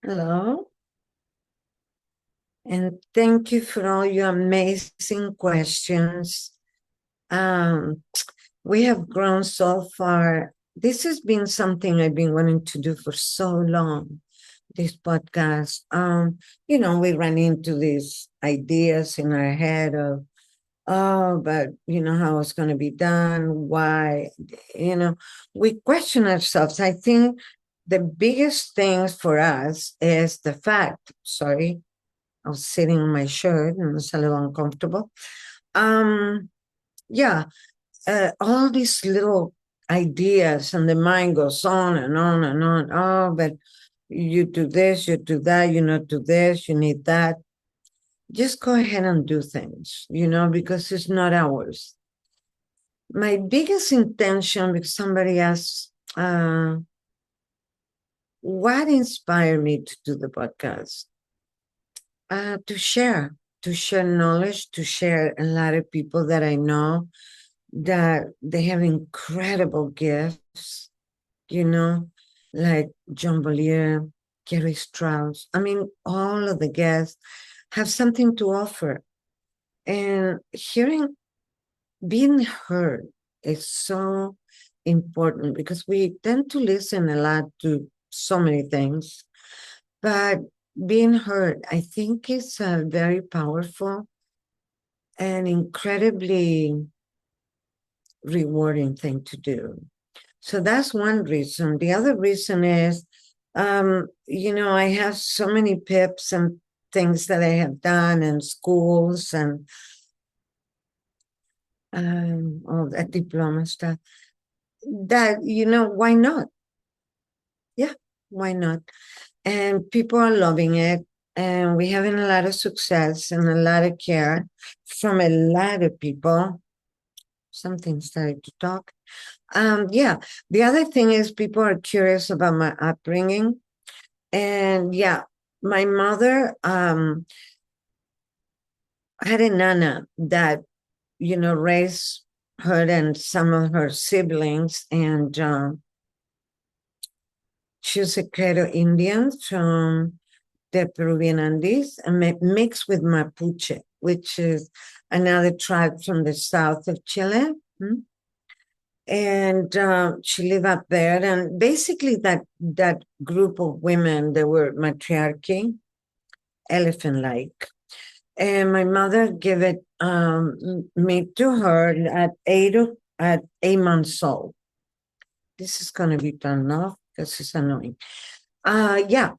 Hello, and thank you for all your amazing questions. Um, we have grown so far. This has been something I've been wanting to do for so long, this podcast. We run into these ideas in our head of, oh, but how it's going to be done, why, you know, we question ourselves. I think the biggest thing for us is the fact, sorry, I was sitting on my shirt and it's a little uncomfortable. Um, yeah, all these little ideas, and the mind goes on and on and on. Oh, but you do this, you do that, you not do this, you need that. Just go ahead and do things, because it's not ours. My biggest intention, because somebody asked, what inspired me to do the podcast? To share knowledge, to share a lot of people that I know that they have incredible gifts, you know, like John Bolier, Gary Strauss. I mean, all of the guests have something to offer. And being heard is so important because we tend to listen a lot to so many things, but being heard, I think, is a very powerful and incredibly rewarding thing to do. So that's one reason. The other reason is, I have so many pips and things that I have done in schools and all that diploma stuff that, why not? Yeah, why not? And people are loving it. And we're having a lot of success and a lot of care from a lot of people. Something started to talk. Yeah, the other thing is people are curious about my upbringing. And yeah, my mother had a nana that, raised her and some of her siblings. And she was a Credo Indian from the Peruvian Andes and mixed with Mapuche, which is another tribe from the south of Chile. And she lived up there, and basically that group of women, they were matriarchy, elephant like, and my mother gave it me to her at 8 months old. This is going to be turned off because it's annoying. Yeah,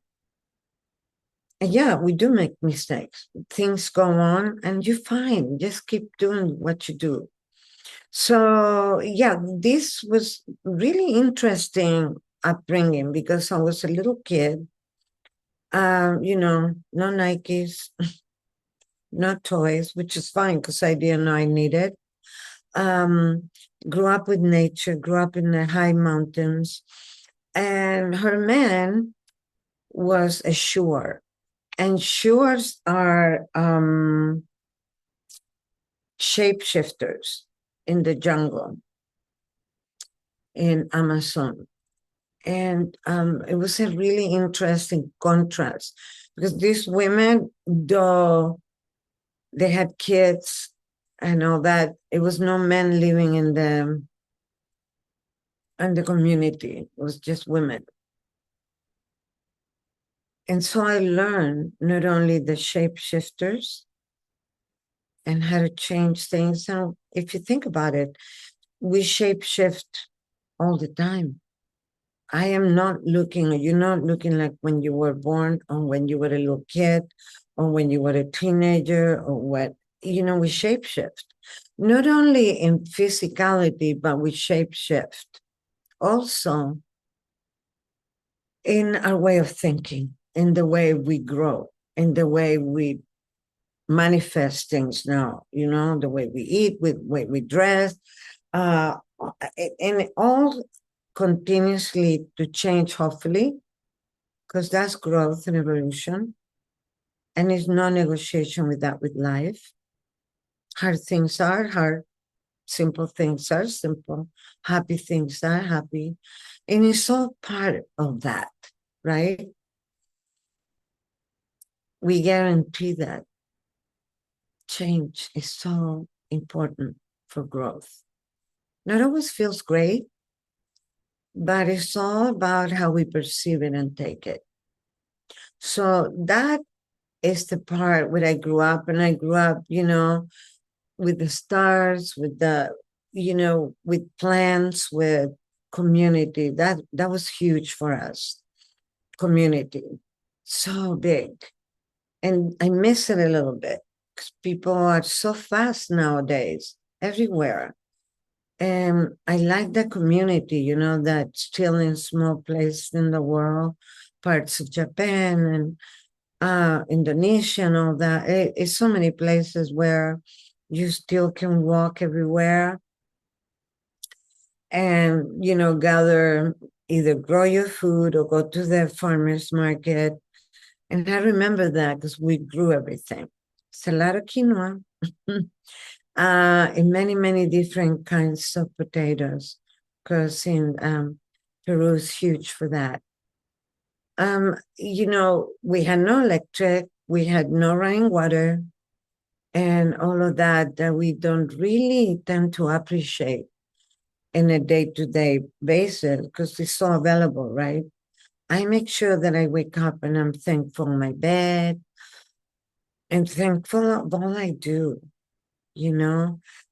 we do make mistakes, things go on, and you're fine, just keep doing what you do. So, yeah, this was really interesting upbringing because I was a little kid, no Nikes, no toys, which is fine because I didn't know I needed. Um, grew up with nature, grew up in the high mountains, and her man was a sure. And shures are shapeshifters in the jungle in Amazon. And it was a really interesting contrast because these women, though they had kids and all that, it was no men living in the community. It was just women. And so I learned not only the shapeshifters and how to change things. Now, if you think about it, we shapeshift all the time. I am not looking, you're not looking like when you were born or when you were a little kid or when you were a teenager or what, we shapeshift. Not only in physicality, but we shapeshift also in our way of thinking, in the way we grow, in the way we manifest things now, the way we eat, with the way we dress, uh, and all continuously to change, hopefully, because that's growth and evolution. And it's no negotiation with that with life. Hard things are hard, simple things are simple, happy things are happy. And it's all part of that, right? we guarantee that change is so important for growth. Not always feels great, but it's all about how we perceive it and take it. So that is the part where I grew up, and I grew up, with the stars, with with plants, with community. That was huge for us. Community, so big. And I miss it a little bit because people are so fast nowadays, everywhere. And I like the community, that's still in small places in the world, parts of Japan and Indonesia and all that. It's so many places where you still can walk everywhere and, gather, either grow your food or go to the farmer's market. And I remember that because we grew everything. It's a lot of quinoa. In many, many different kinds of potatoes, because in Peru is huge for that. We had no electric, we had no running water, and all of that we don't really tend to appreciate in a day-to-day basis because it's so available, right? I make sure that I wake up and I'm thankful in my bed and thankful of all I do,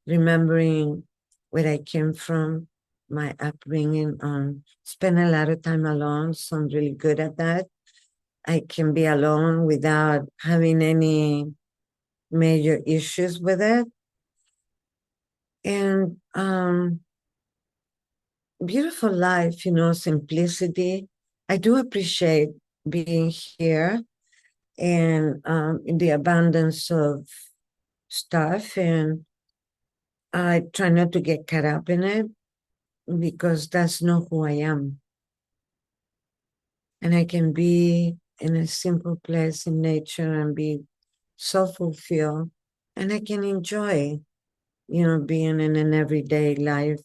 remembering where I came from, my upbringing. Spend a lot of time alone, so I'm really good at that. I can be alone without having any major issues with it. And beautiful life, simplicity. I do appreciate being here and in the abundance of stuff. And I try not to get caught up in it because that's not who I am. And I can be in a simple place in nature and be so fulfilled. And I can enjoy, being in an everyday life.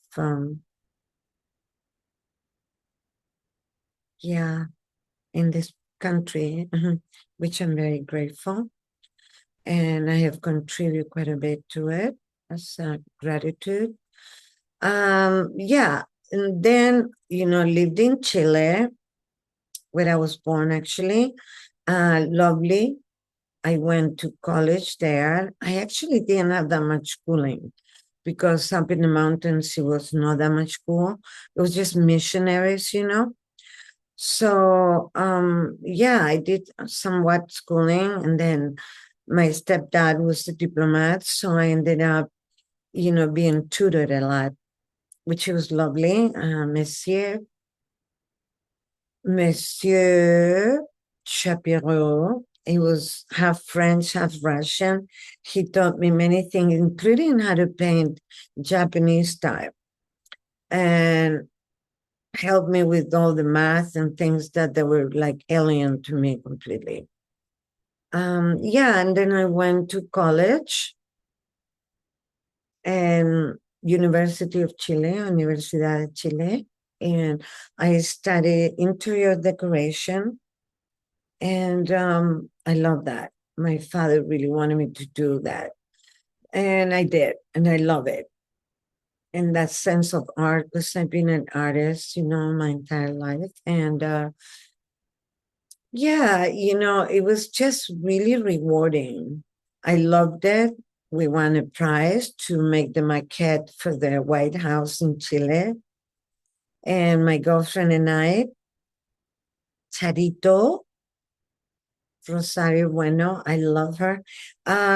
Yeah, in this country, which I'm very grateful. And I have contributed quite a bit to it as gratitude. Yeah, and then, lived in Chile, where I was born actually. Lovely. I went to college there. I actually didn't have that much schooling because up in the mountains, it was not that much school. It was just missionaries. So, yeah, I did somewhat schooling, and then my stepdad was a diplomat. So I ended up, being tutored a lot, which was lovely. Monsieur Shapiro. He was half French, half Russian. He taught me many things, including how to paint Japanese style, and helped me with all the math and things that they were like alien to me completely. Yeah, and then I went to college and University of Chile, Universidad de Chile, and I studied interior decoration. And I love that. My father really wanted me to do that. And I did, and I love it. And that sense of art, because I've been an artist, my entire life. And yeah, it was just really rewarding. I loved it. We won a prize to make the maquette for the White House in Chile. And my girlfriend and I, Charito, Rosario Bueno, I love her.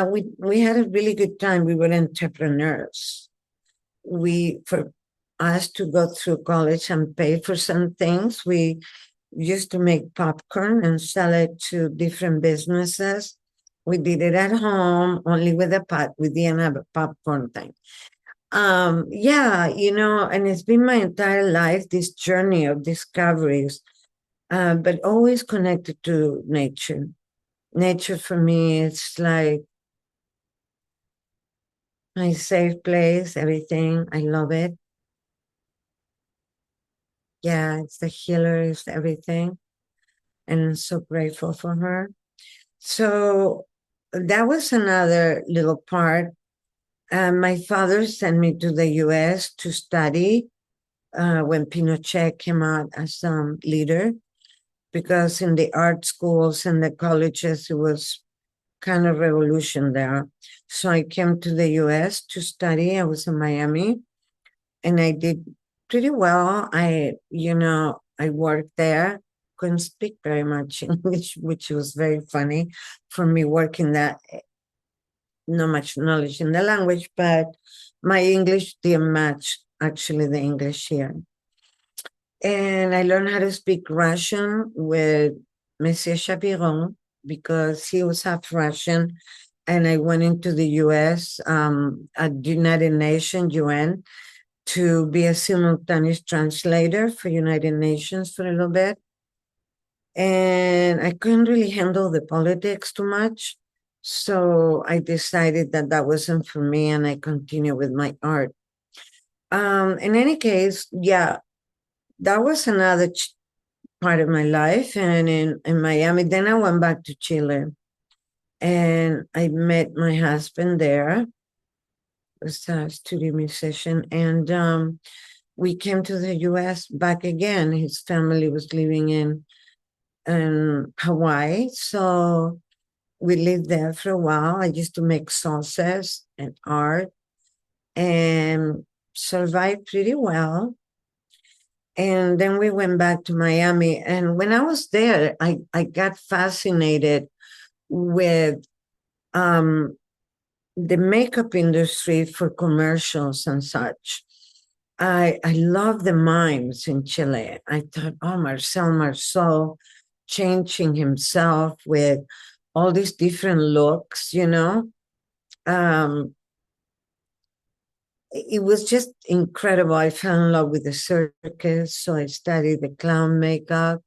We had a really good time. We were entrepreneurs. For us to go through college and pay for some things, we used to make popcorn and sell it to different businesses. We did it at home, only with a pot. We didn't have a popcorn thing. Yeah, and it's been my entire life, this journey of discoveries, but always connected to nature. Nature for me, it's like my safe place, everything. I love it. Yeah, it's the healer, it's everything. And I'm so grateful for her. So that was another little part. My father sent me to the US to study when Pinochet came out as leader, because in the art schools and the colleges, it was kind of revolution there. So I came to the US to study. I was in Miami and I did pretty well. I worked there. Couldn't speak very much English, which was very funny for me working that, not much knowledge in the language, but my English didn't match actually the English here. And I learned how to speak Russian with Monsieur Chapiron because he was half Russian. And I went into the US at the United Nations, UN, to be a simultaneous translator for United Nations for a little bit. And I couldn't really handle the politics too much. So I decided that that wasn't for me, and I continued with my art. In any case, yeah, that was another part of my life. And in Miami, then I went back to Chile and I met my husband there, was a studio musician. And we came to the US back again. His family was living in Hawaii. So we lived there for a while. I used to make salsas and art and survived pretty well. And then we went back to Miami. And when I was there, I got fascinated with the makeup industry for commercials and such. I love the mimes in Chile. I thought, oh, Marcel Marceau changing himself with all these different looks, it was just incredible. I fell in love with the circus, so I studied the clown makeup.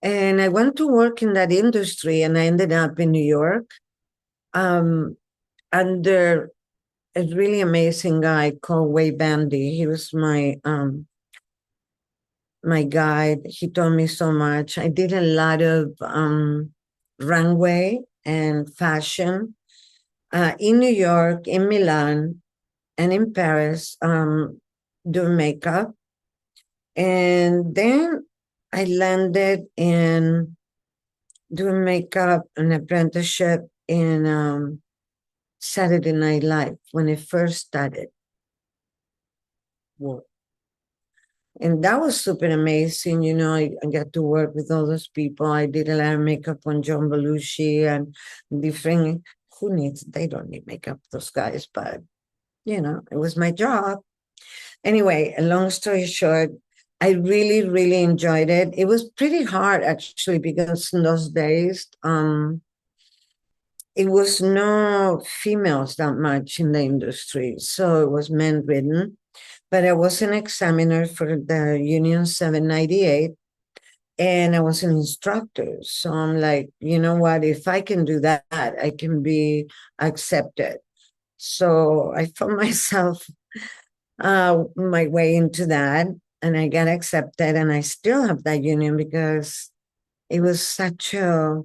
And I went to work in that industry, and I ended up in New York under a really amazing guy called Wade Bandy. He was my guide. He taught me so much. I did a lot of runway and fashion in New York, in Milan, and in Paris, doing makeup. And then I landed in doing makeup, an apprenticeship in Saturday Night Live when it first started. And that was super amazing. I got to work with all those people. I did a lot of makeup on John Belushi and different, they don't need makeup, those guys, but, it was my job. Anyway, a long story short, I really, really enjoyed it. It was pretty hard, actually, because in those days, it was no females that much in the industry. So it was men ridden. But I was an examiner for the Union 798, and I was an instructor. So I'm like, you know what? If I can do that, I can be accepted. So I found myself my way into that, and I got accepted, and I still have that union because it was such a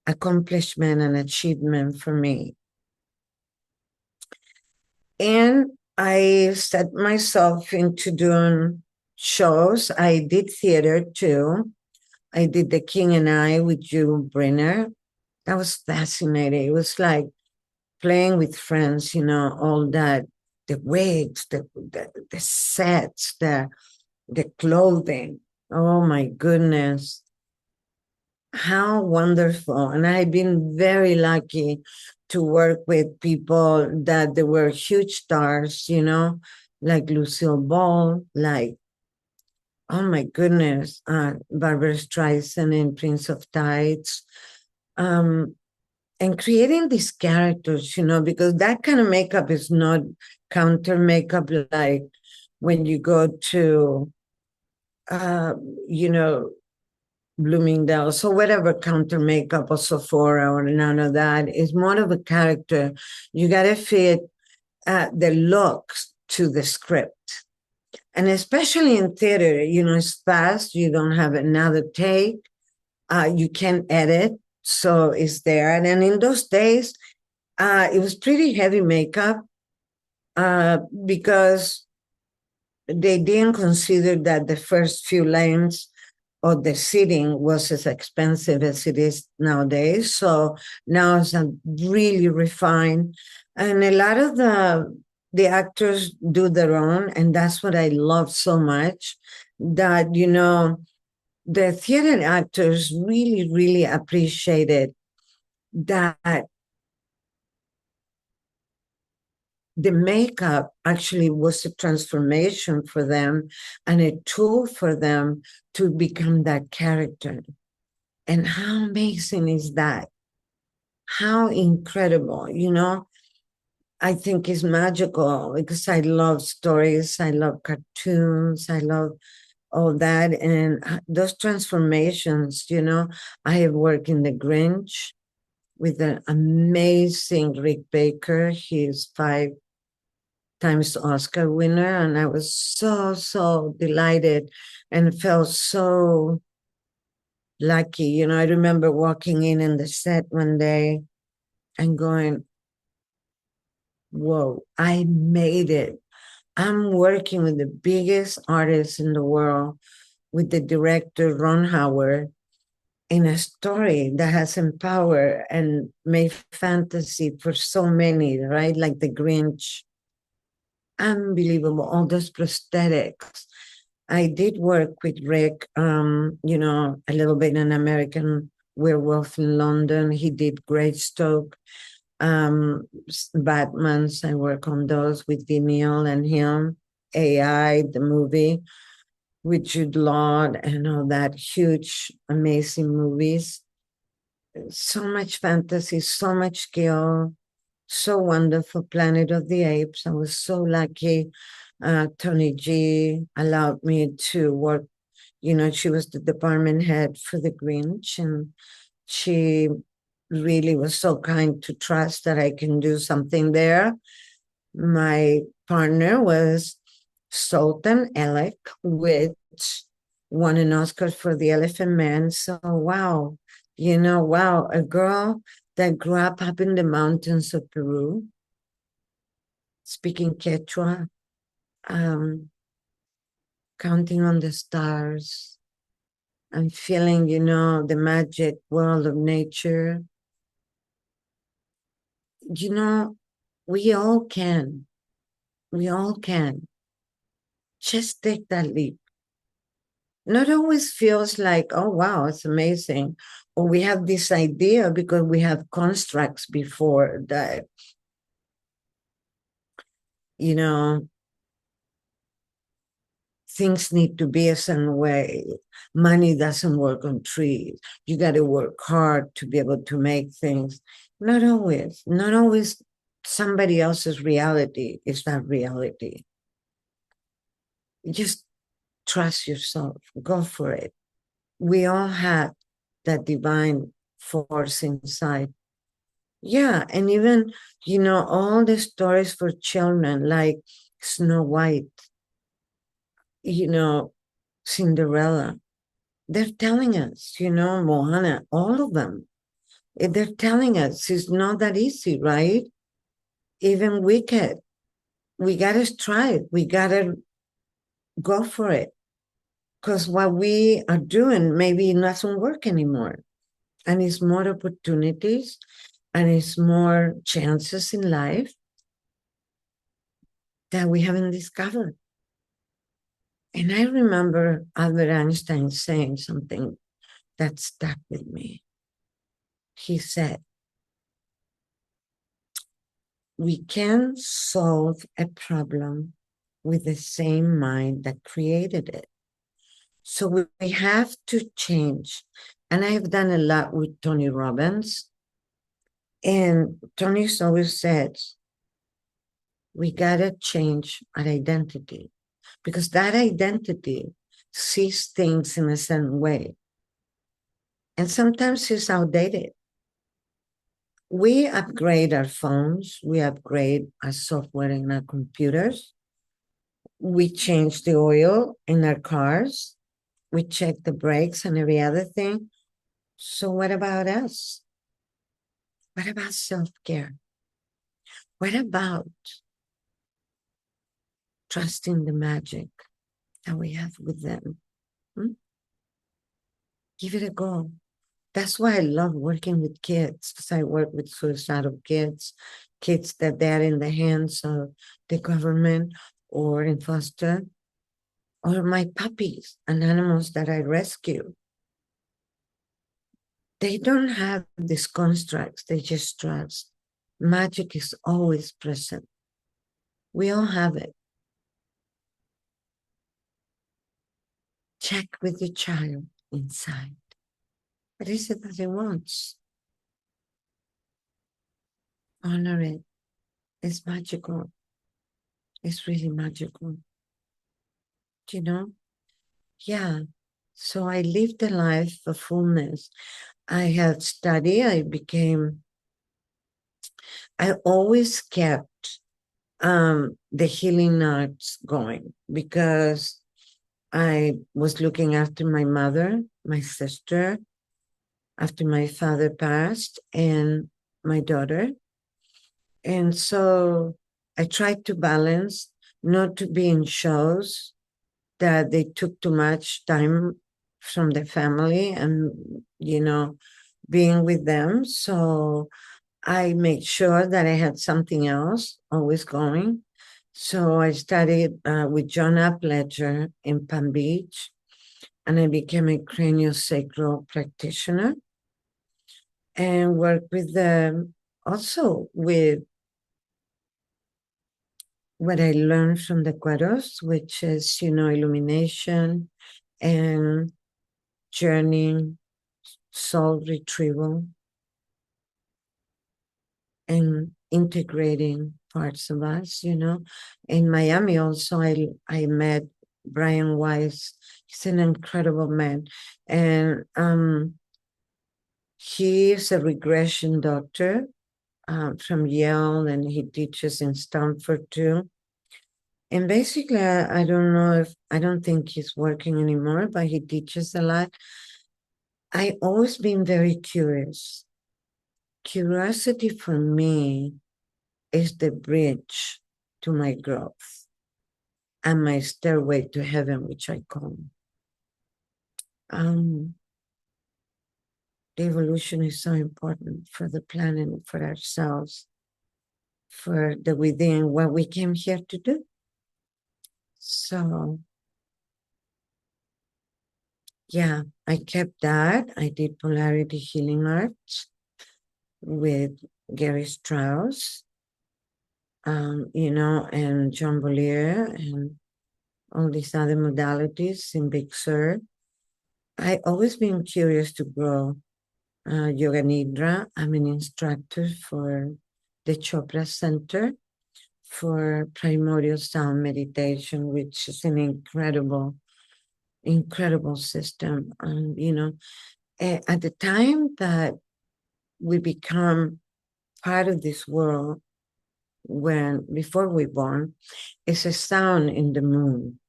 accomplishment and achievement for me. And I set myself into doing shows. I did theater too. I did The King and I with Drew Brenner. That was fascinating. It was like playing with friends, all that, the wigs, the sets, the clothing. Oh my goodness. How wonderful. And I've been very lucky to work with people that they were huge stars, like Lucille Ball, like, oh my goodness, Barbara Streisand in Prince of Tides. And creating these characters, because that kind of makeup is not counter makeup like when you go to, Bloomingdale's or whatever, counter makeup or Sephora or none of that. It's more of a character. You got to fit the looks to the script. And especially in theater, it's fast. You don't have another take. You can edit. So it's there. And then in those days, it was pretty heavy makeup because they didn't consider that the first few lines of the sitting was as expensive as it is nowadays. So now it's really refined. And a lot of the actors do their own, and that's what I love so much. That, you know, the theater actors really, really appreciated that the makeup actually was a transformation for them and a tool for them to become that character. And how amazing is that? How incredible, you know? I think it's magical because I love stories, I love cartoons, I love all that. And those transformations, you know, I have worked in The Grinch with an amazing Rick Baker. He's 5 times Oscar winner. And I was so, so delighted and felt so lucky. You know, I remember walking in the set one day and going, whoa, I made it. I'm working with the biggest artists in the world, with the director, Ron Howard, in a story that has empowered and made fantasy for so many, right? Like The Grinch. Unbelievable, all those prosthetics. I did work with Rick, you know, a little bit in American Werewolf in London. He did Greystoke, Batman's. I work on those with Vimeo and him. AI, the movie with Jude Law and all that huge, amazing movies. So much fantasy, so much skill, so wonderful. Planet of the Apes. I was so lucky. Tony G allowed me to work. You know, she was the department head for the Grinch, and she really was so kind to trust that I can do something there. My partner was Sultan Elec, which won an Oscar for The Elephant Man. So, wow, you know, wow, a girl that grew up in the mountains of Peru, speaking Quechua, um, counting on the stars and feeling, you know, the magic world of nature. You know, we all can. We all can. Just take that leap. Not always feels like, oh, wow, it's amazing. Or we have this idea because we have constructs before that, you know, things need to be a certain way. Money doesn't work on trees. You got to work hard to be able to make things. Not always. Not always somebody else's reality is that reality. Just trust yourself. Go for it. We all have that divine force inside. Yeah, and even, you know, all the stories for children like Snow White, you know, Cinderella, they're telling us, you know, Moana, all of them. They're telling us it's not that easy, right? Even Wicked, we gotta strive, we gotta go for it. Because what we are doing maybe doesn't work anymore. And it's more opportunities and it's more chances in life that we haven't discovered. And I remember Albert Einstein saying something that stuck with me. He said, we can solve a problem with the same mind that created it. So we have to change. And I've done a lot with Tony Robbins. And Tony's always said, we got to change our identity because that identity sees things in a certain way. And sometimes it's outdated. We upgrade our phones, we upgrade our software in our computers, we change the oil in our cars, we check the brakes and every other thing. So what about us? What about self-care? What about trusting the magic that we have with them? Hmm? Give it a go. That's why I love working with kids, because I work with suicidal kids, kids that they're in the hands of the government or in foster, or my puppies and animals that I rescue. They don't have these constructs, they just trust. Magic is always present. We all have it. Check with your child inside. What is it that it wants? Honor it. It's magical. It's really magical. You know? Yeah. So I lived a life of fullness. I had studied, I always kept the healing arts going because I was looking after my mother, my sister, after my father passed, and my daughter. And so I tried to balance not to be in shows that they took too much time from the family and, being with them. So I made sure that I had something else always going. So I studied with John Upledger in Palm Beach, and I became a craniosacral practitioner and worked with them also with what I learned from the Quaros, which is, illumination and journey, soul retrieval, and integrating parts of us. In Miami also, I met Brian Weiss. He's an incredible man. And he is a regression doctor from Yale, and he teaches in Stanford too. And basically, I don't know I don't think he's working anymore, but he teaches a lot. I always been very curious. Curiosity for me is the bridge to my growth and my stairway to heaven, which I call. The evolution is so important for the planet, for ourselves, for the within, what we came here to do. So, yeah, I kept that. I did polarity healing arts with Gary Strauss, and John Bollier and all these other modalities in Big Sur. I always been curious to grow Yoga Nidra. I'm an instructor for the Chopra Center for primordial sound meditation, which is an incredible, incredible system. At the time that we become part of this world, before we're born, it's a sound in the moon.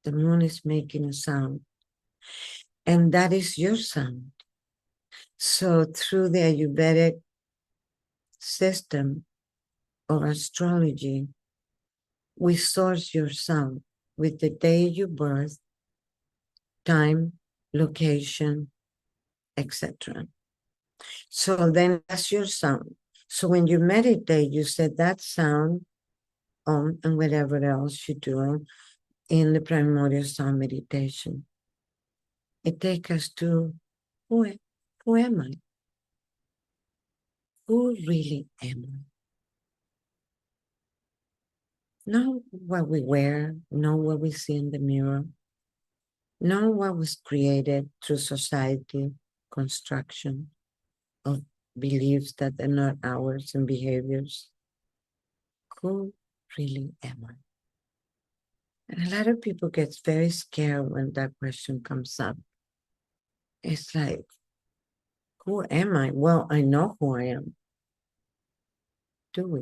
The moon is making a sound, and that is your sound. So through the Ayurvedic system of astrology, we source your sound with the day you birth, time, location, etc. So then that's your sound. So when you meditate, you set that sound on and whatever else you're doing in the primordial sound meditation. It takes us to who am I? Who really am I? Not what we wear, not what we see in the mirror, not what was created through society, construction of beliefs that are not ours and behaviors. Who really am I? And a lot of people get very scared when that question comes up. It's like, who am I? Well, I know who I am. Do we?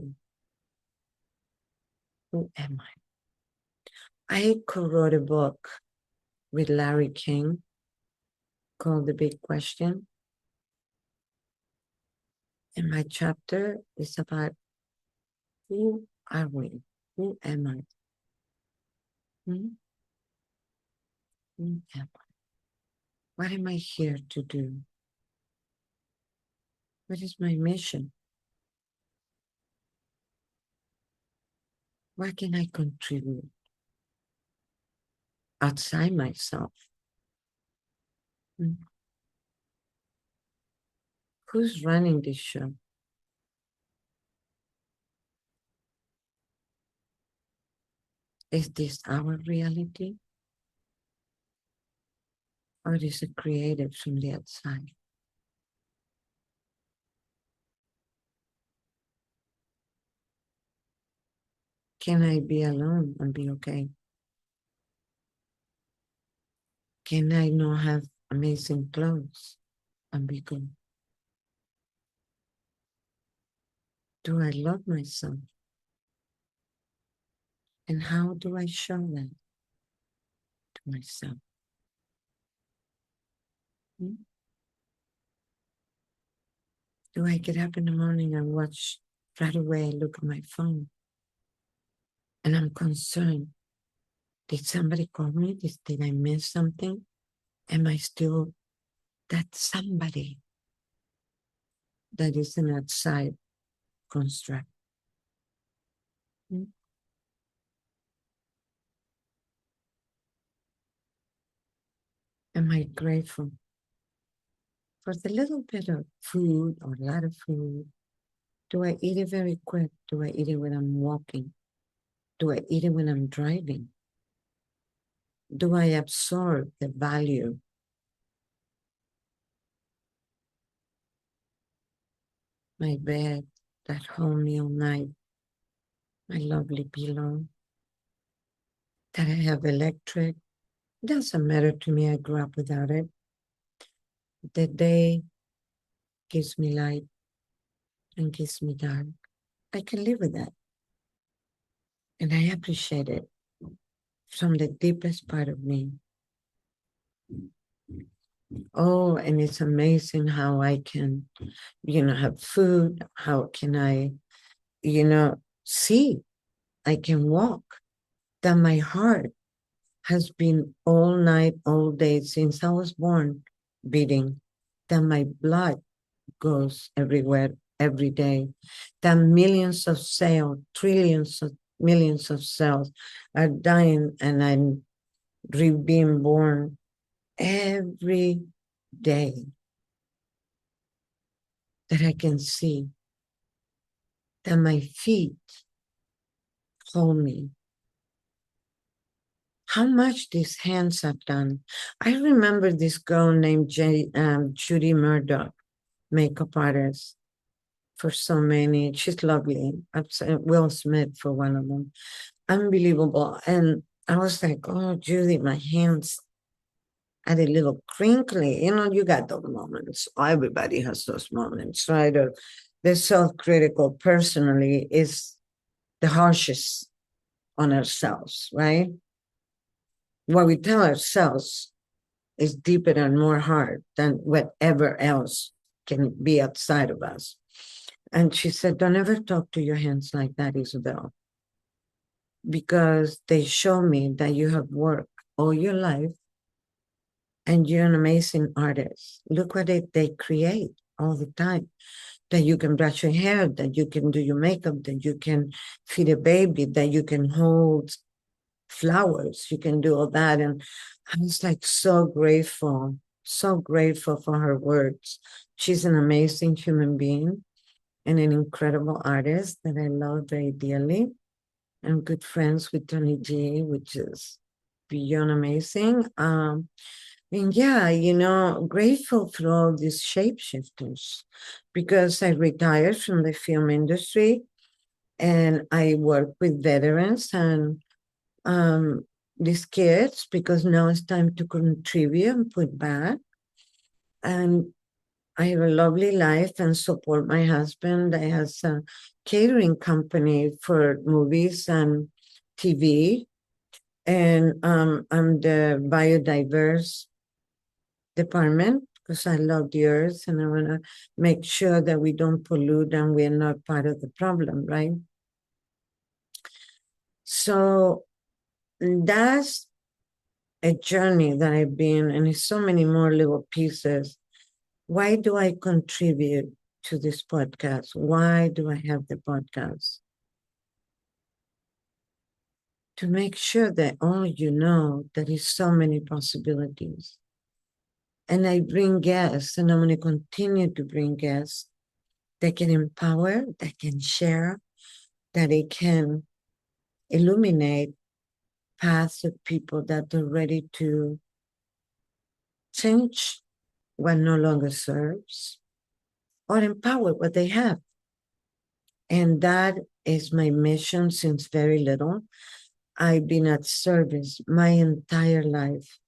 Who am I? I co-wrote a book with Larry King called The Big Question. And my chapter is about who are we? Who am I? Hmm? Who am I? What am I here to do? What is my mission? What can I contribute outside myself? Hmm? Who's running this show? Is this our reality? Or is it created from the outside? Can I be alone and be okay? Can I not have amazing clothes and be good? Do I love myself? And how do I show that to myself? Hmm? Do I get up in the morning and watch right away? I look at my phone and I'm concerned. Did somebody call me? Did I miss something? Am I still that somebody that is an outside construct? Hmm? Am I grateful for the little bit of food or a lot of food? Do I eat it very quick? Do I eat it when I'm walking? Do I eat it when I'm driving? Do I absorb the value? My bed that hold me all night, my lovely pillow, that I have electric. Doesn't matter to me, I grew up without it. The day gives me light and gives me dark. I can live with that. And I appreciate it from the deepest part of me. Oh, and it's amazing how I can, have food. How can I, see? I can walk. That my heart has been all night, all day since I was born beating. That my blood goes everywhere every day. That millions of cells, trillions of millions of cells are dying and I'm being born every day. That I can see that my feet hold me. How much these hands have done. I remember this girl named Judy Murdoch, makeup artist for so many. She's lovely. I've said Will Smith for one of them. Unbelievable. And I was like, oh, Judy, my hands are a little crinkly. You got those moments. Everybody has those moments, right? Or the self-critical personally is the harshest on ourselves, right? What we tell ourselves is deeper and more hard than whatever else can be outside of us. And she said, don't ever talk to your hands like that, Isabel, because they show me that you have worked all your life and you're an amazing artist. Look what they create all the time. That you can brush your hair, that you can do your makeup, that you can feed a baby, that you can hold flowers, you can do all that. And I was like so grateful for her words. She's an amazing human being and an incredible artist that I love very dearly. I'm good friends with Tony G, which is beyond amazing. And yeah, grateful for all these shapeshifters because I retired from the film industry and I work with veterans and these kids because now it's time to contribute and put back. And I have a lovely life and support my husband. I has a catering company for movies and TV. And I'm the biodiverse department because I love the earth and I want to make sure that we don't pollute and we're not part of the problem, right? So that's a journey that I've been, and it's so many more little pieces. Why do I contribute to this podcast? Why do I have the podcast? To make sure that all you know, there is so many possibilities. And I bring guests, and I'm going to continue to bring guests that can empower, that can share, that it can illuminate paths of people that are ready to change what no longer serves or empower what they have. And that is my mission since very little. I've been at service my entire life,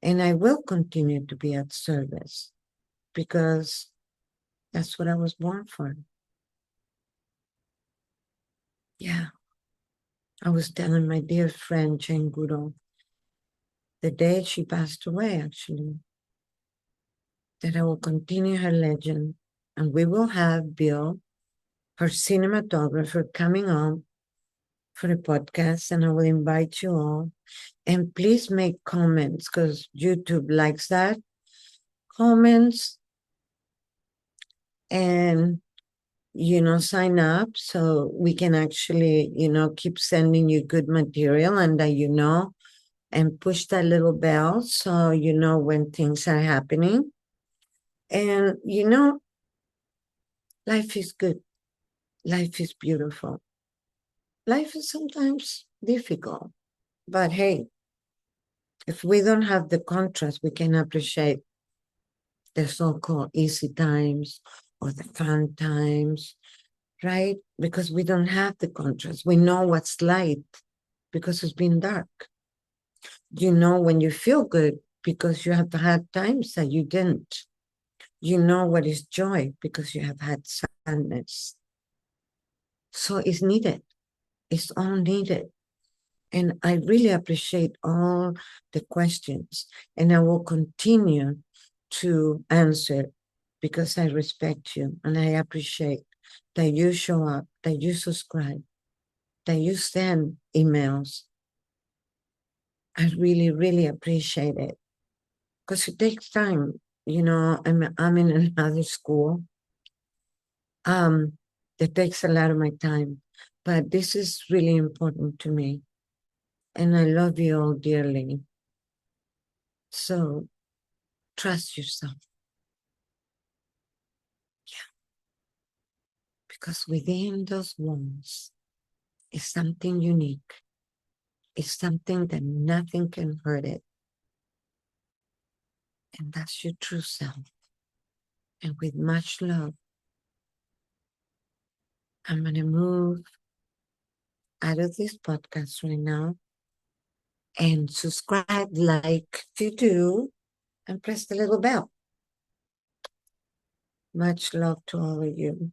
and I will continue to be at service because that's what I was born for. Yeah. I was telling my dear friend Jane Goodall the day she passed away, actually, that I will continue her legend, and we will have Bill, her cinematographer, coming on for a podcast, and I will invite you all. And please make comments because YouTube likes that. Comments and, sign up so we can actually, keep sending you good material and that and push that little bell so you know when things are happening. And, life is good. Life is beautiful. Life is sometimes difficult, but hey, if we don't have the contrast, we can appreciate the so-called easy times or the fun times, right? Because we don't have the contrast. We know what's light because it's been dark. You know when you feel good because you have had times that you didn't. You know what is joy because you have had sadness. So it's needed. It's all needed. And I really appreciate all the questions, and I will continue to answer because I respect you and I appreciate that you show up, that you subscribe, that you send emails. I really, really appreciate it because it takes time. I'm in another school. That takes a lot of my time, but this is really important to me. And I love you all dearly. So trust yourself. Yeah. Because within those walls is something unique. It's something that nothing can hurt it. And that's your true self. And with much love, I'm going to move out of this podcast right now and subscribe like you do and press the little bell. Much love to all of you.